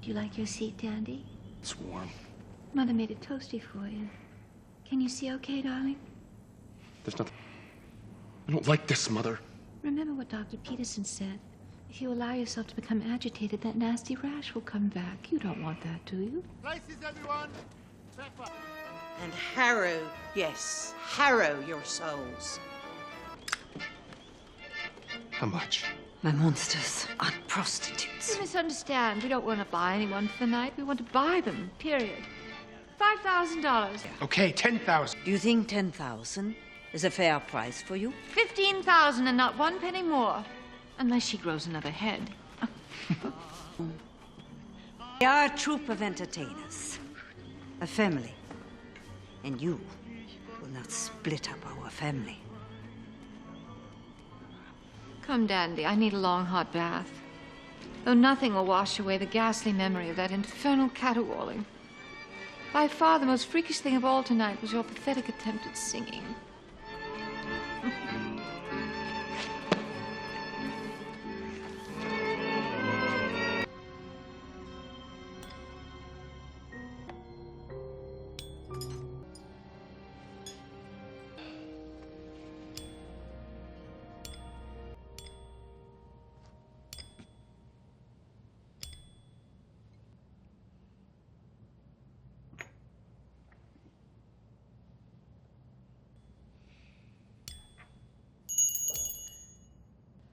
Do you like your seat, Dandy? It's warm. Mother made it toasty for you. Can you see okay, darling? There's nothing. I don't like this, Mother. Remember what Dr. Peterson said. If you allow yourself to become agitated, that nasty rash will come back. You don't want that, do you? Places, everyone. Pepper. And harrow, yes, harrow your souls. How much? My monsters are prostitutes. You misunderstand. We don't want to buy anyone for the night. We want to buy them, period. $5,000. Okay, 10,000. Do you think 10,000 is a fair price for you? 15,000 and not 1 penny more. Unless she grows another head. We are a troupe of entertainers, a family. And you will not split up our family. Come, Dandy. I need a long, hot bath. Though nothing will wash away the ghastly memory of that infernal caterwauling. By far the most freakish thing of all tonight was your pathetic attempt at singing.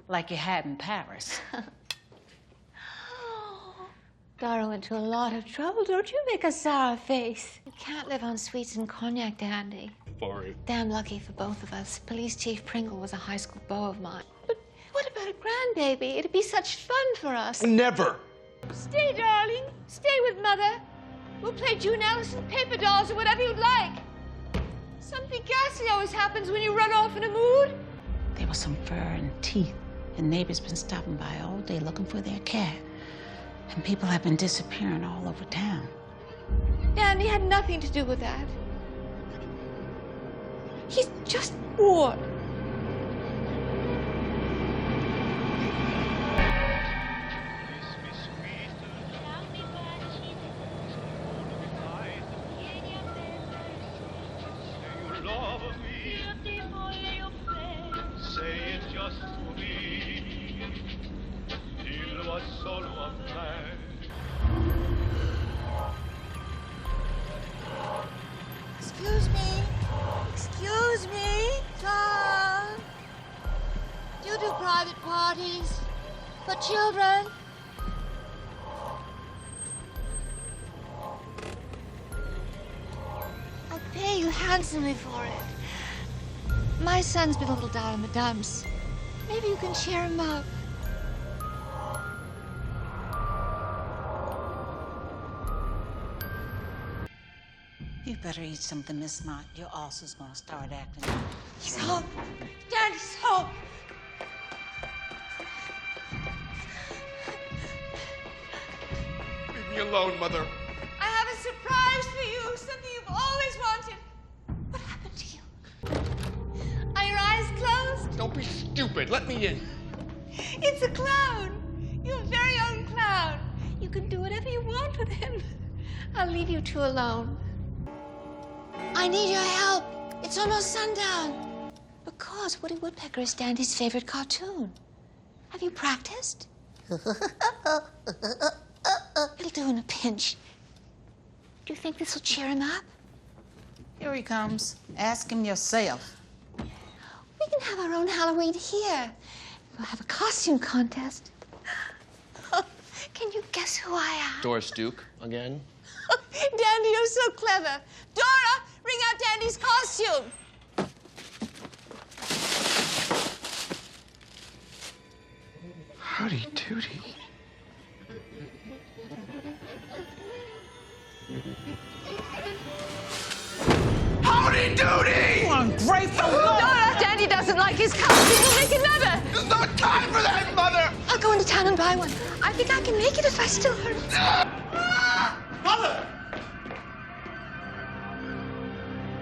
Like you had in Paris. Dora went to a lot of trouble. Don't you make a sour face. You can't live on sweets and cognac, Dandy. Sorry. Damn lucky for both of us. Police Chief Pringle was a high school beau of mine. But what about a grandbaby? It'd be such fun for us. Never. Stay, darling. Stay with Mother. We'll play June Allison paper dolls or whatever you'd like. Something ghastly always happens when you run off in a mood. There was some fur and teeth, and neighbors been stopping by all day looking for their cat. And people have been disappearing all over town. Dandy had nothing to do with that. He's just bored. Excuse me, Tom. Do you do private parties for children? I'll pay you handsomely for it. My son's been a little down in the dumps. Maybe you can cheer him up. You better eat something, Miss Mott. Your ulcer's gonna start acting up. He's home. Daddy's home. Leave me alone, Mother. I have a surprise for you, something you've always wanted. What happened to you? Are your eyes closed? Don't be stupid. Let me in. It's a clown. Your very own clown. You can do whatever you want with him. I'll leave you two alone. I need your help. It's almost sundown. Because Woody Woodpecker is Dandy's favorite cartoon. Have you practiced? It'll do in a pinch. Do you think this will cheer him up? Here he comes. Ask him yourself. We can have our own Halloween here. We'll have a costume contest. Can you guess who I am? Doris Duke again. Dandy, you're so clever. Dora, bring out Dandy's costume. Howdy doody. Howdy doody! Ungrateful! Dora, Dandy doesn't like his costume. We'll make another. There's no time for that, Mother! I'll go into town and buy one. I think I can make it if I still hurt. Mother!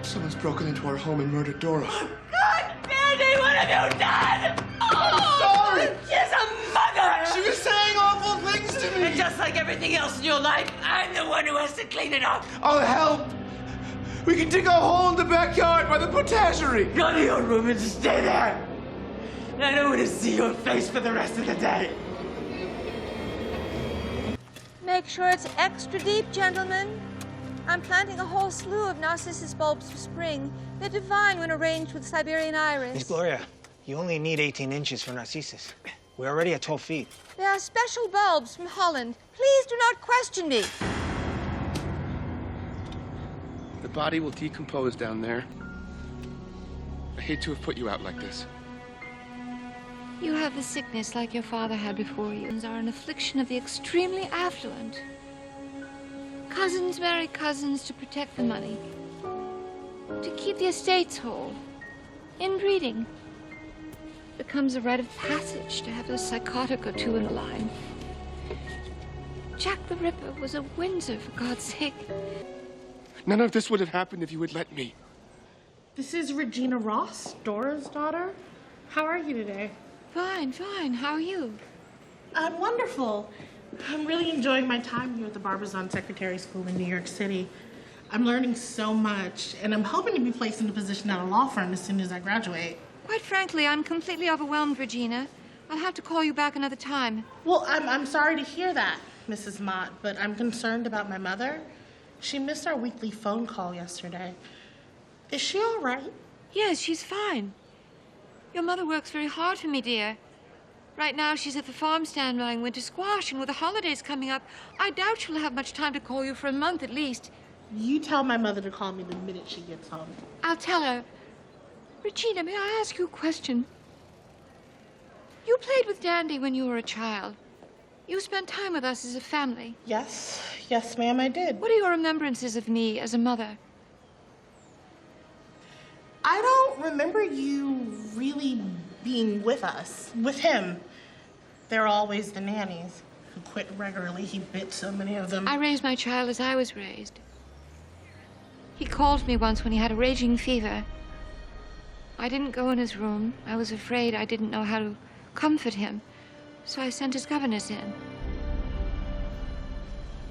Someone's broken into our home and murdered Dora. God, Dandy, what have you done? Oh, sorry. She's a mother. She was saying awful things to me. It just like everything else in your life, I'm the one who has to clean it up. I'll help. We can dig a hole in the backyard by the potagerie. Go to your room and just stay there. I don't want to see your face for the rest of the day. Make sure it's extra deep, gentlemen. I'm planting a whole slew of narcissus bulbs for spring. They're divine when arranged with Siberian iris. Miss Gloria, you only need 18 inches for narcissus. We're already at 12 feet. They are special bulbs from Holland. Please do not question me. The body will decompose down there. I hate to have put you out like this. You have the sickness like your father had before you, and are an affliction of the extremely affluent. Cousins marry cousins to protect the money, to keep the estates whole. Inbreeding becomes a rite of passage to have a psychotic or two in the line. Jack the Ripper was a Windsor, for God's sake. None of this would have happened if you had let me. This is Regina Ross, Dora's daughter. How are you today? Fine, fine. How are you? I'm wonderful. I'm really enjoying my time here at the Barbizon Secretary School in New York City. I'm learning so much, and I'm hoping to be placed in a position at a law firm as soon as I graduate. Quite frankly, I'm completely overwhelmed, Regina. I'll have to call you back another time. Well, I'm sorry to hear that, Mrs. Mott, but I'm concerned about my mother. She missed our weekly phone call yesterday. Is she all right? Yes, she's fine. Your mother works very hard for me, dear. Right now, she's at the farm stand mowing winter squash, and with the holidays coming up, I doubt she'll have much time to call you for a month at least. You tell my mother to call me the minute she gets home. I'll tell her. Regina, may I ask you a question? You played with Dandy when you were a child. You spent time with us as a family. Yes, ma'am, I did. What are your remembrances of me as a mother? I don't remember you really being with us, with him. They're always the nannies who quit regularly. He bit so many of them. I raised my child as I was raised. He called me once when he had a raging fever. I didn't go in his room. I was afraid I didn't know how to comfort him, so I sent his governess in.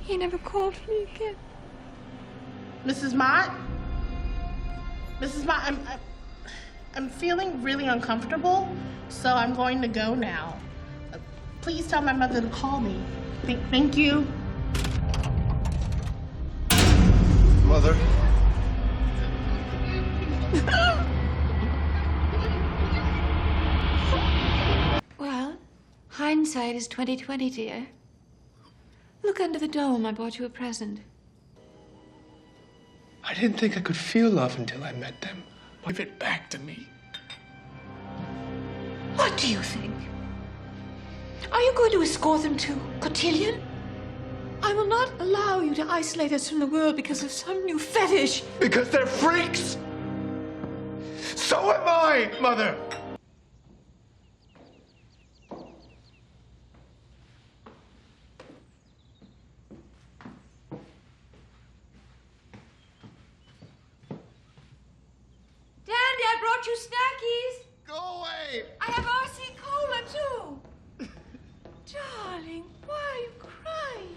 He never called me again. Mrs. Mott? Mrs. Mott, I'm feeling really uncomfortable, so I'm going to go now. Please tell my mother to call me. Thank you. Mother. Well, hindsight is 20/20, dear. Look under the dome. I bought you a present. I didn't think I could feel love until I met them. Give it back to me. What do you think? Are you going to escort them to Cotillion? I will not allow you to isolate us from the world because of some new fetish. Because they're freaks. So am I, Mother. Dandy, I brought you snackies. Go away. I have RC Cola, too. Darling, why are you crying?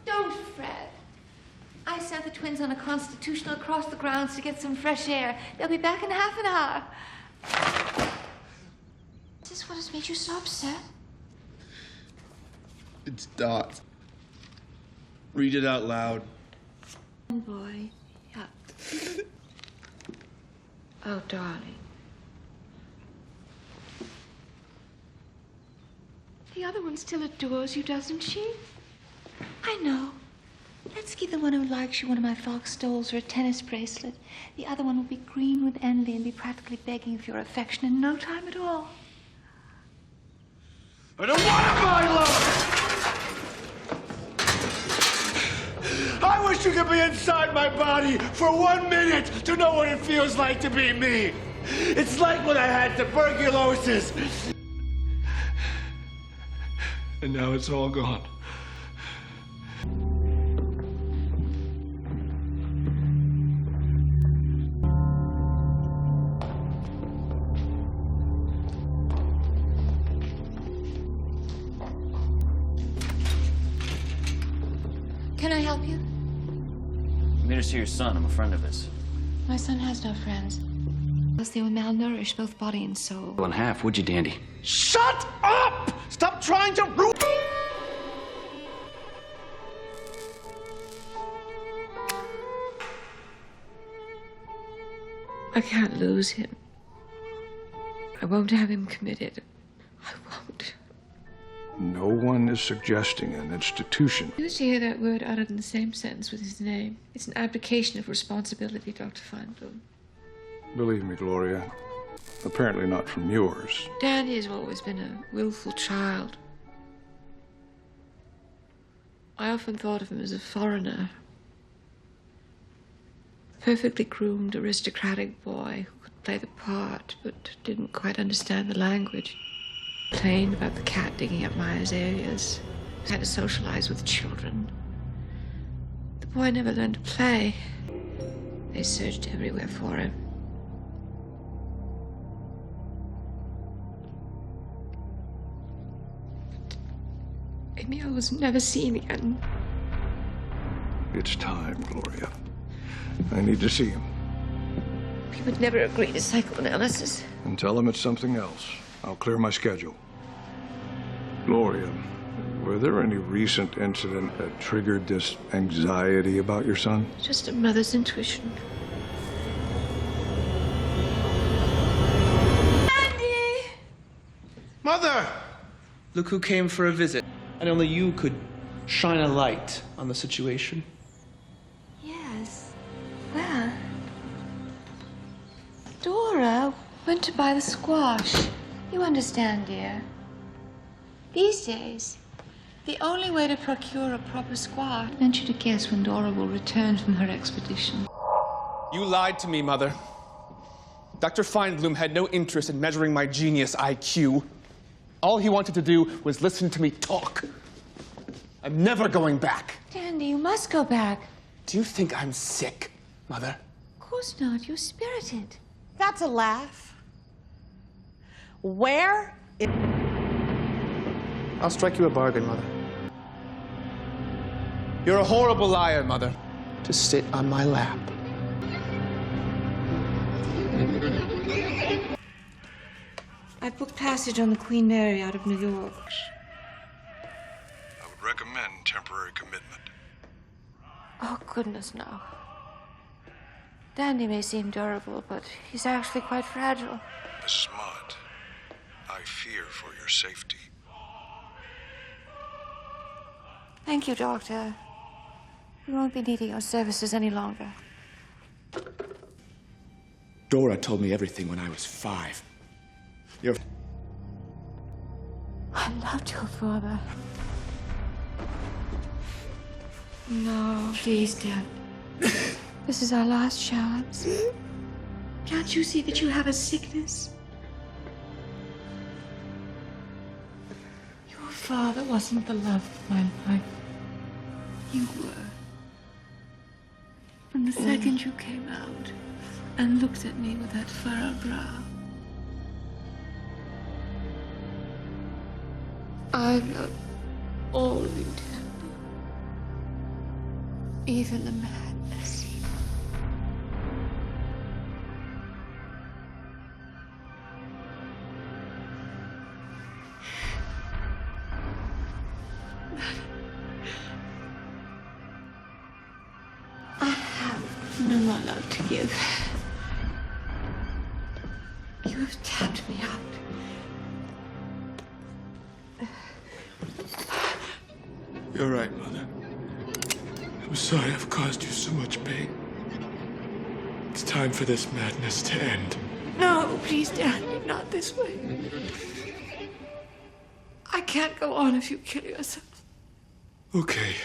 Don't fret. I sent the twins on a constitutional across the grounds to get some fresh air. They'll be back in half an hour. Is this what has made you so upset? It's Dot. Read it out loud. Boy, yeah. Oh, darling. The other one still adores you, doesn't she? I know. Let's give the one who likes you one of my fox stoles or a tennis bracelet. The other one will be green with envy and be practically begging for your affection in no time at all. I don't want to find love! I wish you could be inside my body for 1 minute to know what it feels like to be me. It's like when I had tuberculosis. And now it's all gone. Can I help you? I'm here to see your son. I'm a friend of his. My son has no friends. Because they were malnourished, both body and soul. Well, in half, would you, Dandy? Shut up! Stop trying to ruin. I can't lose him. I won't have him committed. I won't. No one is suggesting an institution. I used to hear that word uttered in the same sentence with his name. It's an abdication of responsibility, Dr. Feinblum. Believe me, Gloria, apparently not from yours. Danny has always been a willful child. I often thought of him as a foreigner. Perfectly groomed, aristocratic boy who could play the part, but didn't quite understand the language. Complained about the cat digging up my azaleas. Had to socialize with children. The boy never learned to play. They searched everywhere for him. Emil was never seen again. It's time, Gloria. I need to see him. He would never agree to psychoanalysis. And tell him it's something else. I'll clear my schedule. Gloria, were there any recent incident that triggered this anxiety about your son? Just a mother's intuition. Andy! Mother! Look who came for a visit. And only you could shine a light on the situation. Yes. Where? Dora went to buy the squash. You understand, dear. These days, the only way to procure a proper squash. I want you to guess when Dora will return from her expedition. You lied to me, Mother. Dr. Feinblum had no interest in measuring my genius IQ. All he wanted to do was listen to me talk. I'm never going back. Dandy, you must go back. Do you think I'm sick, Mother? Of course not. You're spirited. That's a laugh. Where is... I'll strike you a bargain, Mother. You're a horrible liar, Mother, to sit on my lap. I've booked passage on the Queen Mary out of New York. I would recommend temporary commitment. Oh, goodness, no. Dandy may seem durable, but he's actually quite fragile. Mrs. Mott, I fear for your safety. Thank you, Doctor. We won't be needing your services any longer. Dora told me everything when I was 5. I loved your father. No, please, Dad. This is our last chance. Can't you see that you have a sickness? Your father wasn't the love of my life. You were. From the second you came out and looked at me with that furrowed brow. I love all of you, Dandy. Even the madness. I have no more love to give. You have tapped me out. You're right, Mother. I'm sorry I've caused you so much pain. It's time for this madness to end. No, please, Dandy, not this way. I can't go on if you kill yourself. Okay.